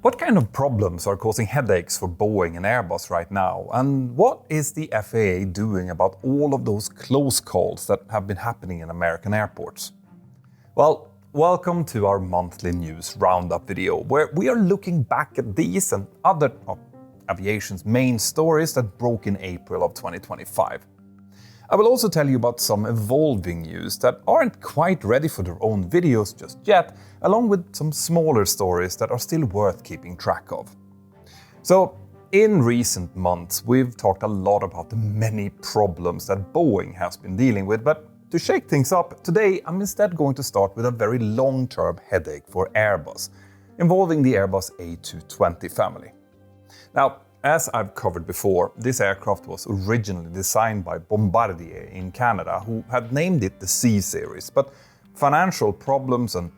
What kind of problems are causing headaches for Boeing and Airbus right now? And what is the FAA doing about all of those close calls that have been happening in American airports? Well, welcome to our monthly news roundup video, where we are looking back at these and other of aviation's main stories that broke in April of 2025. I will also tell you about some evolving news that aren't quite ready for their own videos just yet, along with some smaller stories that are still worth keeping track of. So, in recent months, we've talked a lot about the many problems that Boeing has been dealing with, but to shake things up, today I'm instead going to start with a very long-term headache for Airbus, involving the Airbus A220 family. Now, as I've covered before, this aircraft was originally designed by Bombardier in Canada, who had named it the C-Series, but financial problems and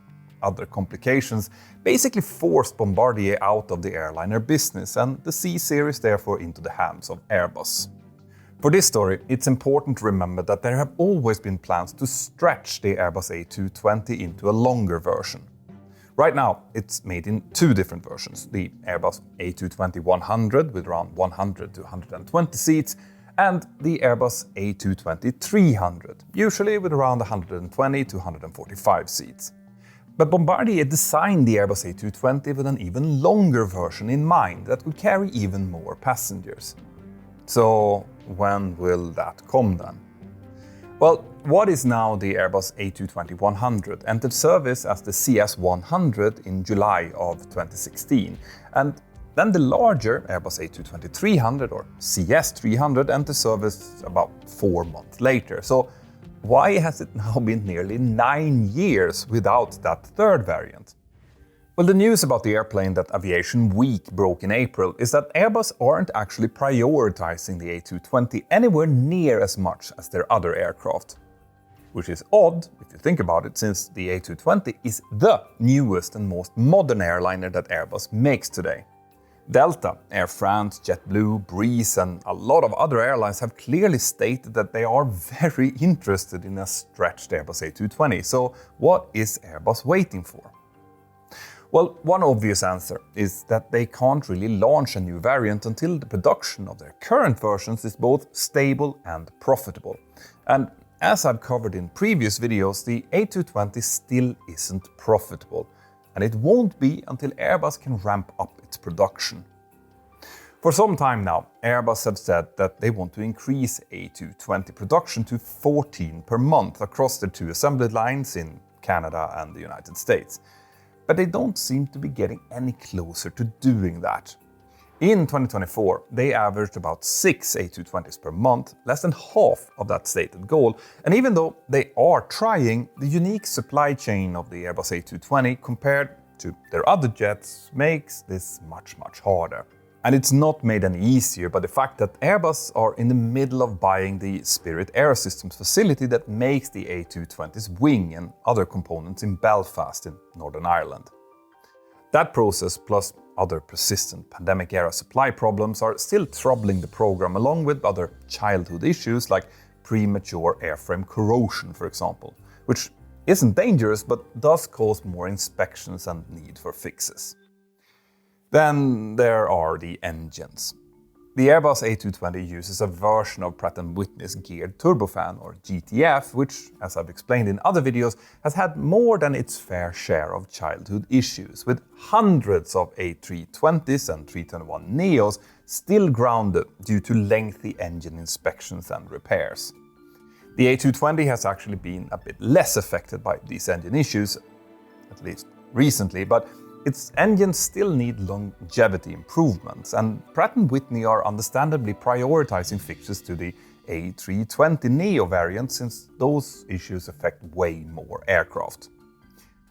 other complications basically forced Bombardier out of the airliner business and the C-Series therefore into the hands of Airbus. For this story, it's important to remember that there have always been plans to stretch the Airbus A220 into a longer version. Right now, it's made in two different versions, the Airbus A220-100 with around 100 to 120 seats, and the Airbus A220-300, usually with around 120 to 145 seats. But Bombardier designed the Airbus A220 with an even longer version in mind that would carry even more passengers. So, when will that come then? Well, what is now the Airbus A220-100 entered service as the CS-100 in July of 2016, and then the larger Airbus A220-300 or CS-300 entered service about 4 months later. So why has it now been nearly 9 years without that third variant? Well, the news about the airplane that Aviation Week broke in April is that Airbus aren't actually prioritizing the A220 anywhere near as much as their other aircraft. Which is odd, if you think about it, since the A220 is the newest and most modern airliner that Airbus makes today. Delta, Air France, JetBlue, Breeze and a lot of other airlines have clearly stated that they are very interested in a stretched Airbus A220, so what is Airbus waiting for? Well, one obvious answer is that they can't really launch a new variant until the production of their current versions is both stable and profitable. And as I've covered in previous videos, the A220 still isn't profitable, and it won't be until Airbus can ramp up its production. For some time now, Airbus have said that they want to increase A220 production to 14 per month across their two assembly lines in Canada and the United States. But they don't seem to be getting any closer to doing that. In 2024, they averaged about 6 A220s per month, less than half of that stated goal, and even though they are trying, the unique supply chain of the Airbus A220 compared to their other jets makes this much harder. And it's not made any easier by the fact that Airbus are in the middle of buying the Spirit AeroSystems facility that makes the A220's wing and other components in Belfast in Northern Ireland. That process, plus other persistent pandemic-era supply problems, are still troubling the program, along with other childhood issues like premature airframe corrosion, for example, which isn't dangerous but does cause more inspections and need for fixes. Then there are the engines. The Airbus A220 uses a version of Pratt & Whitney's geared turbofan, or GTF, which, as I've explained in other videos, has had more than its fair share of childhood issues, with hundreds of A320s and 321neos still grounded due to lengthy engine inspections and repairs. The A220 has actually been a bit less affected by these engine issues, at least recently, but its engines still need longevity improvements, and Pratt & Whitney are understandably prioritizing fixes to the A320neo variant since those issues affect way more aircraft.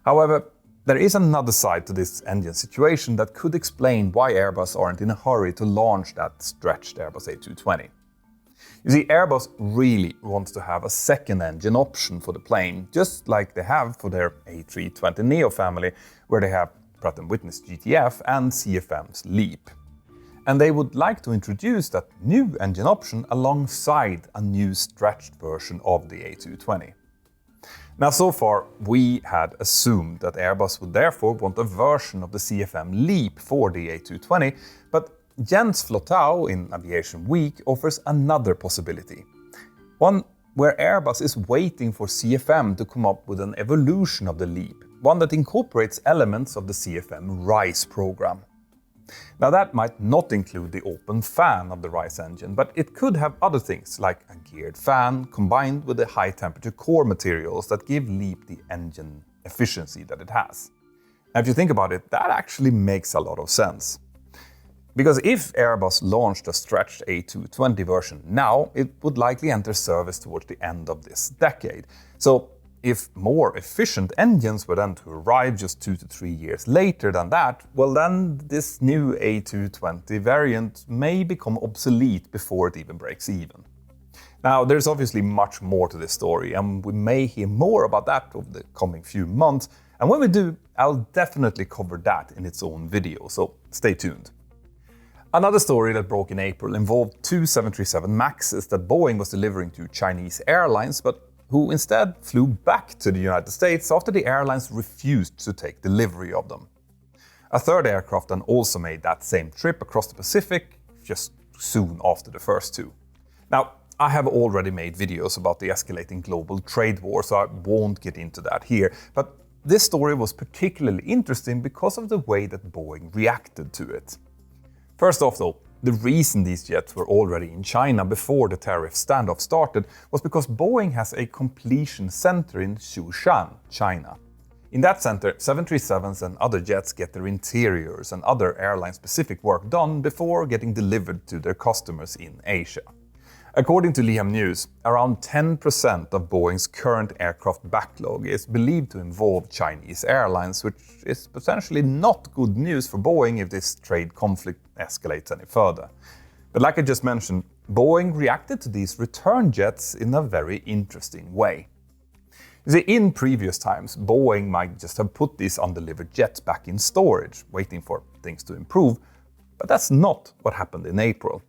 However, there is another side to this engine situation that could explain why Airbus aren't in a hurry to launch that stretched Airbus A220. You see, Airbus really wants to have a second engine option for the plane, just like they have for their A320neo family, where they have Pratt & Whitney's GTF and CFM's LEAP. And they would like to introduce that new engine option alongside a new stretched version of the A220. Now, so far, we had assumed that Airbus would therefore want a version of the CFM LEAP for the A220, but Jens Flottau in Aviation Week offers another possibility. One where Airbus is waiting for CFM to come up with an evolution of the LEAP, one that incorporates elements of the CFM RISE program. Now, that might not include the open fan of the RISE engine, but it could have other things like a geared fan combined with the high temperature core materials that give LEAP the engine efficiency that it has. Now, if you think about it, that actually makes a lot of sense. Because if Airbus launched a stretched A220 version now, it would likely enter service towards the end of this decade. So if more efficient engines were then to arrive just 2 to 3 years later than that, well then this new A220 variant may become obsolete before it even breaks even. Now, there's obviously much more to this story, and we may hear more about that over the coming few months. And when we do, I'll definitely cover that in its own video, so stay tuned. Another story that broke in April involved 2 737 MAXs that Boeing was delivering to Chinese airlines, but who instead flew back to the United States after the airlines refused to take delivery of them. A third aircraft then also made that same trip across the Pacific just soon after the first two. Now, I have already made videos about the escalating global trade war, so I won't get into that here, but this story was particularly interesting because of the way that Boeing reacted to it. First off though, the reason these jets were already in China before the tariff standoff started was because Boeing has a completion center in Shushan, China. In that center, 737s and other jets get their interiors and other airline-specific work done before getting delivered to their customers in Asia. According to Liam News, around 10% of Boeing's current aircraft backlog is believed to involve Chinese airlines, which is potentially not good news for Boeing if this trade conflict escalates any further. But like I just mentioned, Boeing reacted to these return jets in a very interesting way. You see, in previous times, Boeing might just have put these undelivered jets back in storage, waiting for things to improve, but that's not what happened in April.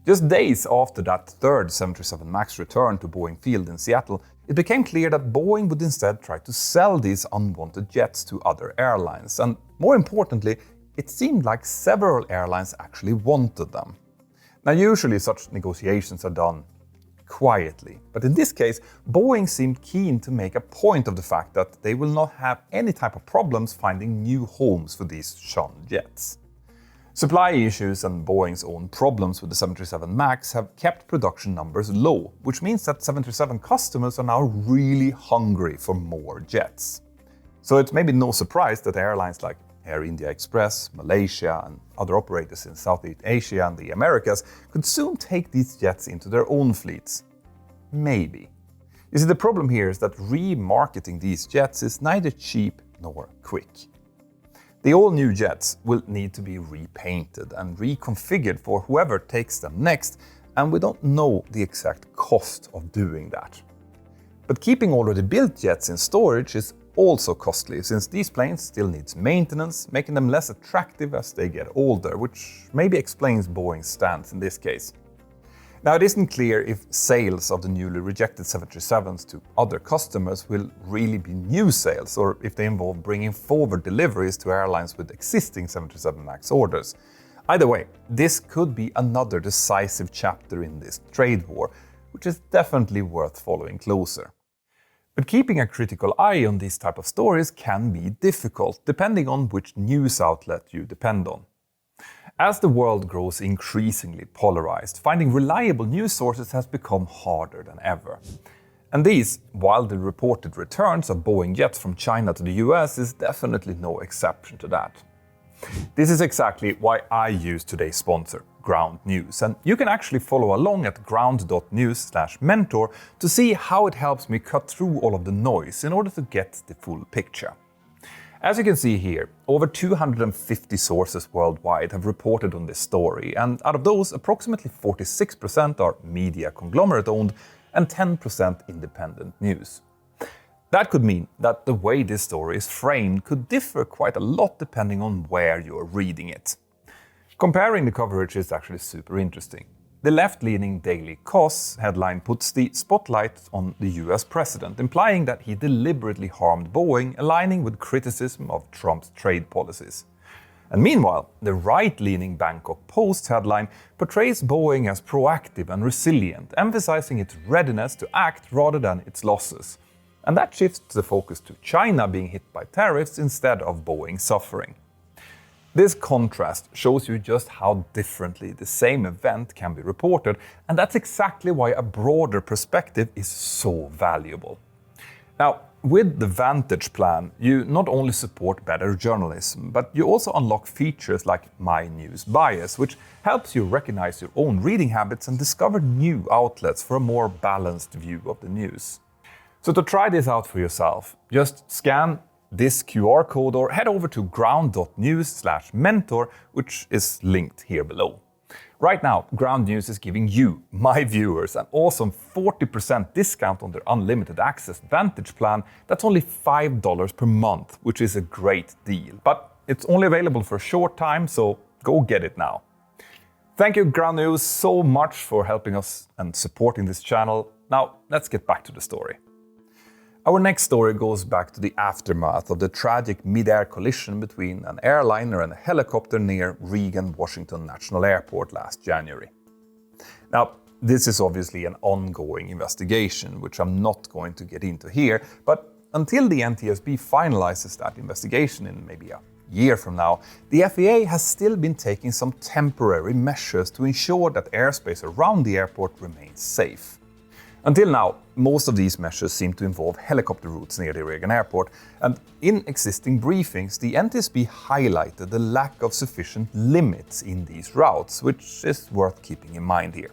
Just days after that third 737 MAX return to Boeing Field in Seattle, it became clear that Boeing would instead try to sell these unwanted jets to other airlines, and more importantly, it seemed like several airlines actually wanted them. Now, usually such negotiations are done quietly, but in this case, Boeing seemed keen to make a point of the fact that they will not have any type of problems finding new homes for these shunned jets. Supply issues and Boeing's own problems with the 737 MAX have kept production numbers low, which means that 737 customers are now really hungry for more jets. So it's maybe no surprise that airlines like Air India Express, Malaysia, and other operators in Southeast Asia and the Americas could soon take these jets into their own fleets. Maybe. You see, the problem here is that remarketing these jets is neither cheap nor quick. The all-new jets will need to be repainted and reconfigured for whoever takes them next, and we don't know the exact cost of doing that. But keeping already built jets in storage is also costly, since these planes still need maintenance, making them less attractive as they get older, which maybe explains Boeing's stance in this case. Now, it isn't clear if sales of the newly rejected 737s to other customers will really be new sales, or if they involve bringing forward deliveries to airlines with existing 737 MAX orders. Either way, this could be another decisive chapter in this trade war, which is definitely worth following closer. But keeping a critical eye on these type of stories can be difficult, depending on which news outlet you depend on. As the world grows increasingly polarized, finding reliable news sources has become harder than ever. And these widely reported returns of Boeing jets from China to the US is definitely no exception to that. This is exactly why I use today's sponsor, Ground News, and you can actually follow along at ground.news/mentor to see how it helps me cut through all of the noise in order to get the full picture. As you can see here, over 250 sources worldwide have reported on this story, and out of those, approximately 46% are media conglomerate-owned and 10% independent news. That could mean that the way this story is framed could differ quite a lot depending on where you're reading it. Comparing the coverage is actually super interesting. The left-leaning daily Kos headline puts the spotlight on the US president, implying that he deliberately harmed Boeing, aligning with criticism of Trump's trade policies. And meanwhile, the right-leaning Bangkok Post headline portrays Boeing as proactive and resilient, emphasizing its readiness to act rather than its losses. And that shifts the focus to China being hit by tariffs instead of Boeing suffering. This contrast shows you just how differently the same event can be reported, and that's exactly why a broader perspective is so valuable. Now, with the Vantage plan, you not only support better journalism, but you also unlock features like My News Bias, which helps you recognize your own reading habits and discover new outlets for a more balanced view of the news. So to try this out for yourself, just scan this QR code or head over to ground.news/mentor, which is linked here below. Right now, Ground News is giving you, my viewers, an awesome 40% discount on their unlimited access Vantage plan. That's only $5 per month, which is a great deal. But it's only available for a short time, so go get it now. Thank you, Ground News, so much for helping us and supporting this channel. Now, let's get back to the story. Our next story goes back to the aftermath of the tragic mid-air collision between an airliner and a helicopter near Reagan Washington National Airport last January. Now, this is obviously an ongoing investigation, which I'm not going to get into here, but until the NTSB finalizes that investigation in maybe a year from now, the FAA has still been taking some temporary measures to ensure that airspace around the airport remains safe. Until now, most of these measures seem to involve helicopter routes near the Reagan Airport, and in existing briefings, the NTSB highlighted the lack of sufficient limits in these routes, which is worth keeping in mind here.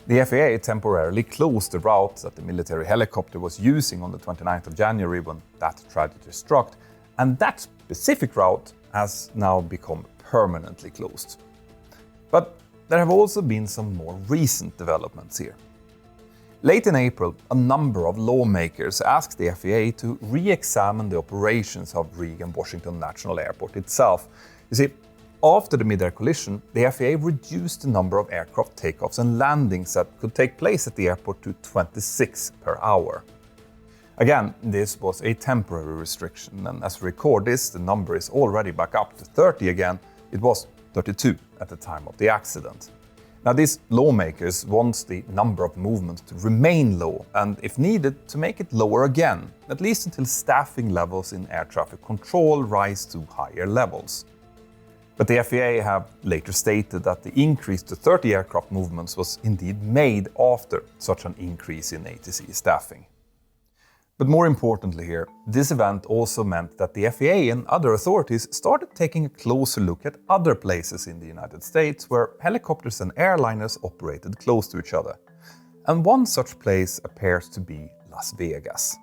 The FAA temporarily closed the route that the military helicopter was using on the 29th of January when that tragedy struck, and that specific route has now become permanently closed. But there have also been some more recent developments here. Late in April, a number of lawmakers asked the FAA to re-examine the operations of Reagan Washington National Airport itself. You see, after the mid-air collision, the FAA reduced the number of aircraft takeoffs and landings that could take place at the airport to 26 per hour. Again, this was a temporary restriction, and as we record this, the number is already back up to 30 again. It was 32 at the time of the accident. Now, these lawmakers want the number of movements to remain low and, if needed, to make it lower again, at least until staffing levels in air traffic control rise to higher levels. But the FAA have later stated that the increase to 30 aircraft movements was indeed made after such an increase in ATC staffing. But more importantly here, this event also meant that the FAA and other authorities started taking a closer look at other places in the United States where helicopters and airliners operated close to each other. And one such place appears to be Las Vegas.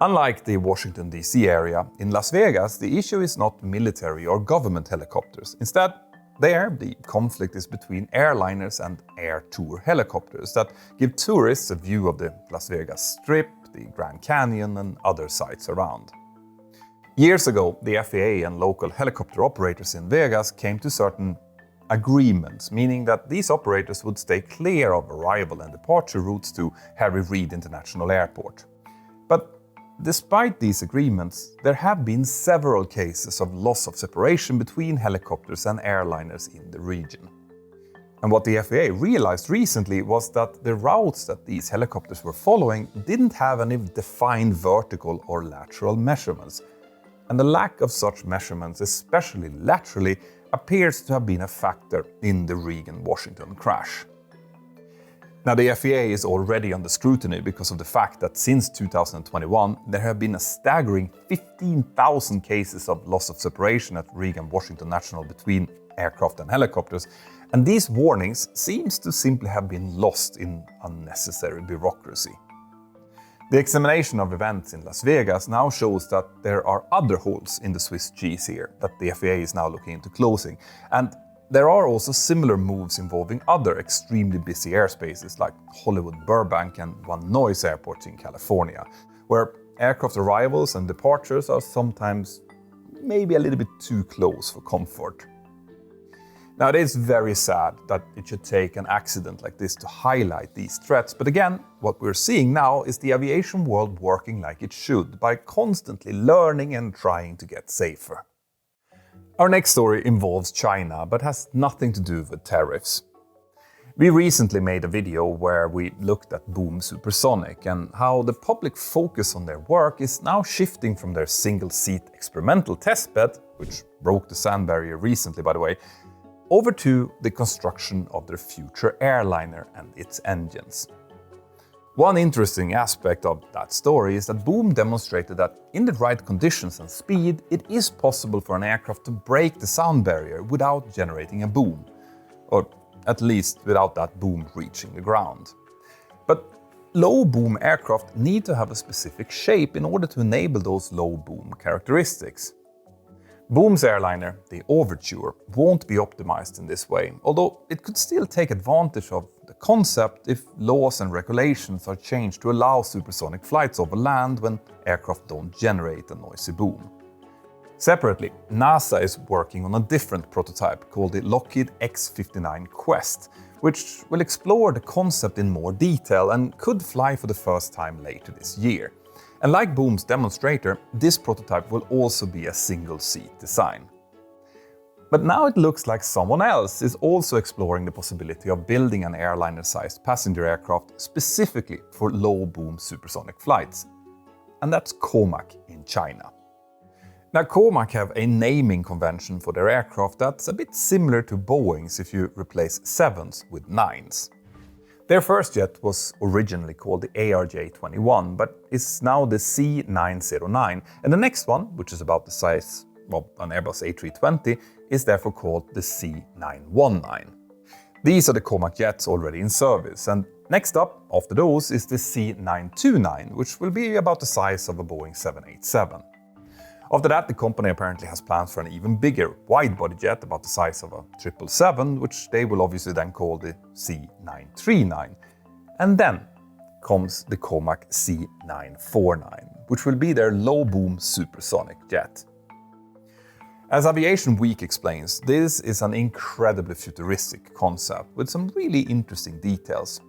Unlike the Washington, D.C. area, in Las Vegas the issue is not military or government helicopters. Instead, there the conflict is between airliners and air tour helicopters that give tourists a view of the Las Vegas Strip, the Grand Canyon and other sites around. Years ago, the FAA and local helicopter operators in Vegas came to certain agreements, meaning that these operators would stay clear of arrival and departure routes to Harry Reid International Airport. But despite these agreements, there have been several cases of loss of separation between helicopters and airliners in the region. And what the FAA realized recently was that the routes that these helicopters were following didn't have any defined vertical or lateral measurements. And the lack of such measurements, especially laterally, appears to have been a factor in the Reagan-Washington crash. Now, the FAA is already under scrutiny because of the fact that since 2021, there have been a staggering 15,000 cases of loss of separation at Reagan-Washington National between aircraft and helicopters, and these warnings seems to simply have been lost in unnecessary bureaucracy. The examination of events in Las Vegas now shows that there are other holes in the Swiss cheese here that the FAA is now looking into closing, and there are also similar moves involving other extremely busy airspaces like Hollywood Burbank and Van Nuys airports in California, where aircraft arrivals and departures are sometimes maybe a little bit too close for comfort. Now, it is very sad that it should take an accident like this to highlight these threats, but again, what we're seeing now is the aviation world working like it should, by constantly learning and trying to get safer. Our next story involves China, but has nothing to do with tariffs. We recently made a video where we looked at Boeing Supersonic and how the public focus on their work is now shifting from their single-seat experimental testbed, which broke the sound barrier recently by the way, over to the construction of their future airliner and its engines. One interesting aspect of that story is that Boeing demonstrated that in the right conditions and speed, it is possible for an aircraft to break the sound barrier without generating a boom, or at least without that boom reaching the ground. But low boom aircraft need to have a specific shape in order to enable those low boom characteristics. Boom's airliner, the Overture, won't be optimized in this way, although it could still take advantage of the concept if laws and regulations are changed to allow supersonic flights over land when aircraft don't generate a noisy boom. Separately, NASA is working on a different prototype called the Lockheed X-59 Quest, which will explore the concept in more detail and could fly for the first time later this year. And like Boom's demonstrator, this prototype will also be a single-seat design. But now it looks like someone else is also exploring the possibility of building an airliner-sized passenger aircraft specifically for low-boom supersonic flights. And that's Comac in China. Now, Comac have a naming convention for their aircraft that's a bit similar to Boeing's if you replace 7s with 9s. Their first jet was originally called the ARJ-21, but is now the C909, and the next one, which is about the size of an Airbus A220, is therefore called the C919. These are the Comac jets already in service, and next up, after those, is the C929, which will be about the size of a Boeing 787. After that, the company apparently has plans for an even bigger wide-body jet about the size of a 777, which they will obviously then call the C939. And then comes the Comac C949, which will be their low-boom supersonic jet. As Aviation Week explains, this is an incredibly futuristic concept with some really interesting details.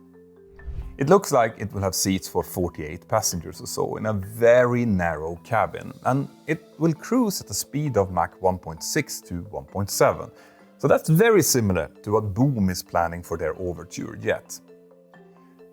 It looks like it will have seats for 48 passengers or so in a very narrow cabin, and it will cruise at a speed of Mach 1.6 to 1.7. So that's very similar to what Boom is planning for their Overture jet.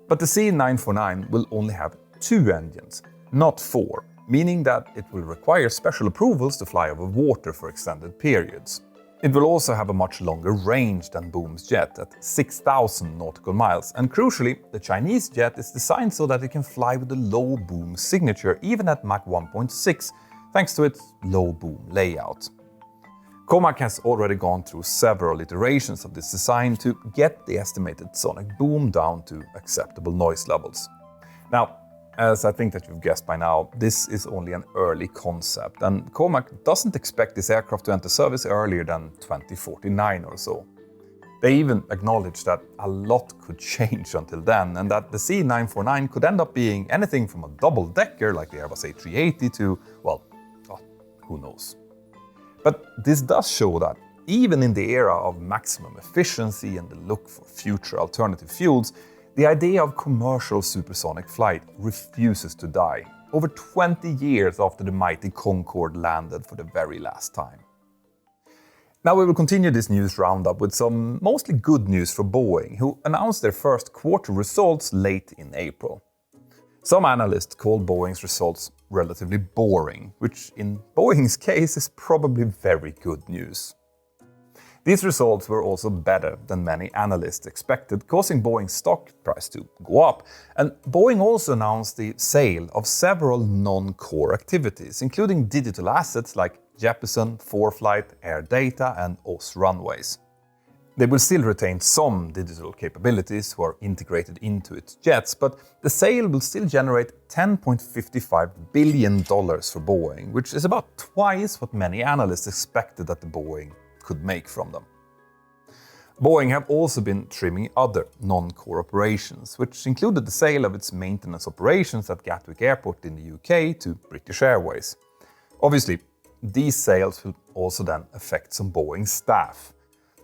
But the C949 will only have 2 engines, not 4, meaning that it will require special approvals to fly over water for extended periods. It will also have a much longer range than Boom's jet at 6,000 nautical miles, and crucially, the Chinese jet is designed so that it can fly with a low boom signature even at Mach 1.6, thanks to its low boom layout. Comac has already gone through several iterations of this design to get the estimated sonic boom down to acceptable noise levels. Now, as I think that you've guessed by now, this is only an early concept, and Comac doesn't expect this aircraft to enter service earlier than 2049 or so. They even acknowledge that a lot could change until then, and that the C949 could end up being anything from a double-decker like the Airbus A380 to, well, who knows. But this does show that even in the era of maximum efficiency and the look for future alternative fuels, the idea of commercial supersonic flight refuses to die, over 20 years after the mighty Concorde landed for the very last time. Now we will continue this news roundup with some mostly good news for Boeing, who announced their first quarter results late in April. Some analysts called Boeing's results relatively boring, which in Boeing's case is probably very good news. These results were also better than many analysts expected, causing Boeing's stock price to go up. And Boeing also announced the sale of several non-core activities, including digital assets like Jeppesen, ForeFlight, Air Data, and OS Runways. They will still retain some digital capabilities who are integrated into its jets, but the sale will still generate $10.55 billion for Boeing, which is about twice what many analysts expected that the Boeing could make from them. Boeing have also been trimming other non-core operations, which included the sale of its maintenance operations at Gatwick Airport in the UK to British Airways. Obviously, these sales will also then affect some Boeing staff.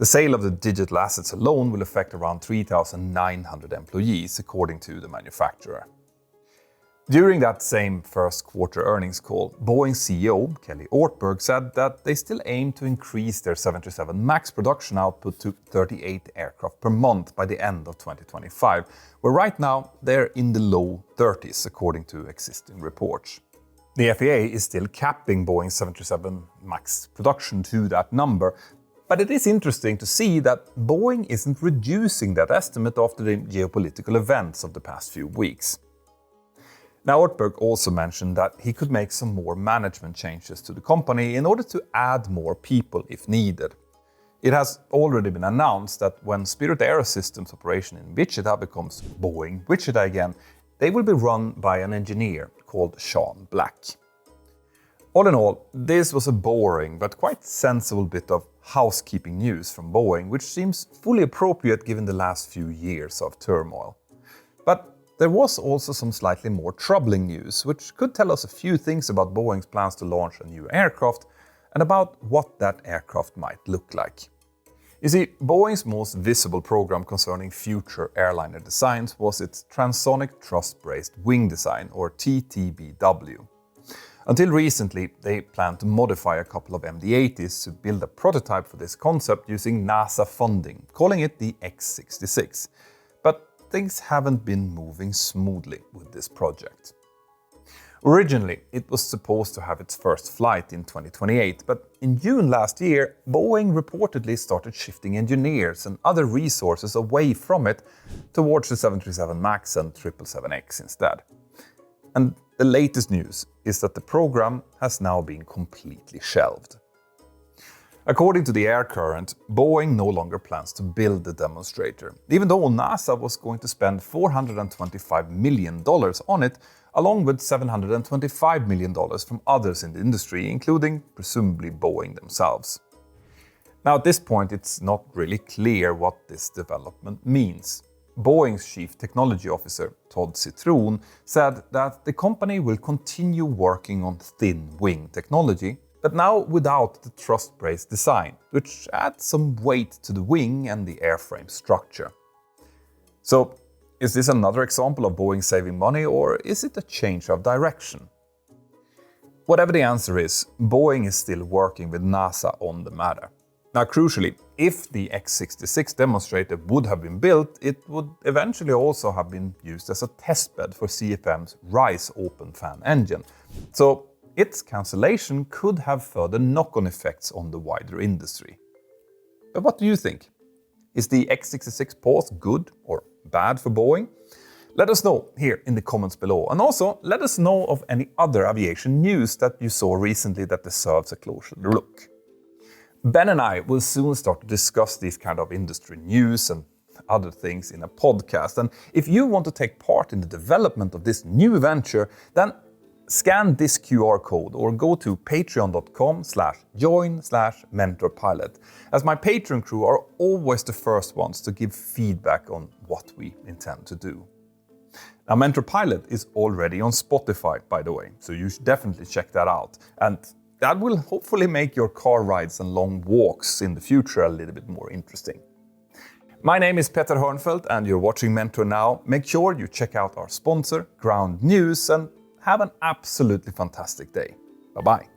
The sale of the digital assets alone will affect around 3,900 employees, according to the manufacturer. During that same first quarter earnings call, Boeing CEO Kelly Ortberg said that they still aim to increase their 737 MAX production output to 38 aircraft per month by the end of 2025, where right now they're in the low 30s, according to existing reports. The FAA is still capping Boeing's 737 MAX production to that number, but it is interesting to see that Boeing isn't reducing that estimate after the geopolitical events of the past few weeks. Now, Ortberg also mentioned that he could make some more management changes to the company in order to add more people if needed. It has already been announced that when Spirit AeroSystems operation in Wichita becomes Boeing Wichita again, they will be run by an engineer called Sean Black. All in all, this was a boring but quite sensible bit of housekeeping news from Boeing, which seems fully appropriate given the last few years of turmoil. But there was also some slightly more troubling news, which could tell us a few things about Boeing's plans to launch a new aircraft and about what that aircraft might look like. You see, Boeing's most visible program concerning future airliner designs was its Transonic Thrust-Braced Wing Design, or TTBW. Until recently, they planned to modify a couple of MD-80s to build a prototype for this concept using NASA funding, calling it the X66. But things haven't been moving smoothly with this project. Originally, it was supposed to have its first flight in 2028, but in June last year, Boeing reportedly started shifting engineers and other resources away from it towards the 737 MAX and 777X instead. And the latest news is that the program has now been completely shelved. According to the Air Current, Boeing no longer plans to build the demonstrator, even though NASA was going to spend $425 million on it, along with $725 million from others in the industry, including presumably Boeing themselves. Now, at this point, it's not really clear what this development means. Boeing's chief technology officer, Todd Citroen, said that the company will continue working on thin wing technology, but now without the thrust-braced design, which adds some weight to the wing and the airframe structure. So, is this another example of Boeing saving money, or is it a change of direction? Whatever the answer is, Boeing is still working with NASA on the matter. Now, crucially, if the X66 demonstrator would have been built, it would eventually also have been used as a testbed for CFM's RISE open fan engine. So, its cancellation could have further knock-on effects on the wider industry. But what do you think? Is the X66 pause good or bad for Boeing? Let us know here in the comments below. And also, let us know of any other aviation news that you saw recently that deserves a closer look. Ben and I will soon start to discuss these kind of industry news and other things in a podcast. And if you want to take part in the development of this new venture, then scan this QR code or go to patreon.com/join/mentorpilot, as my Patreon crew are always the first ones to give feedback on what we intend to do. Now, Mentor Pilot is already on Spotify, by the way, so you should definitely check that out. And that will hopefully make your car rides and long walks in the future a little bit more interesting. My name is Peter Hörnfeldt and you're watching Mentor now. Make sure you check out our sponsor, Ground News, and have an absolutely fantastic day. Bye-bye.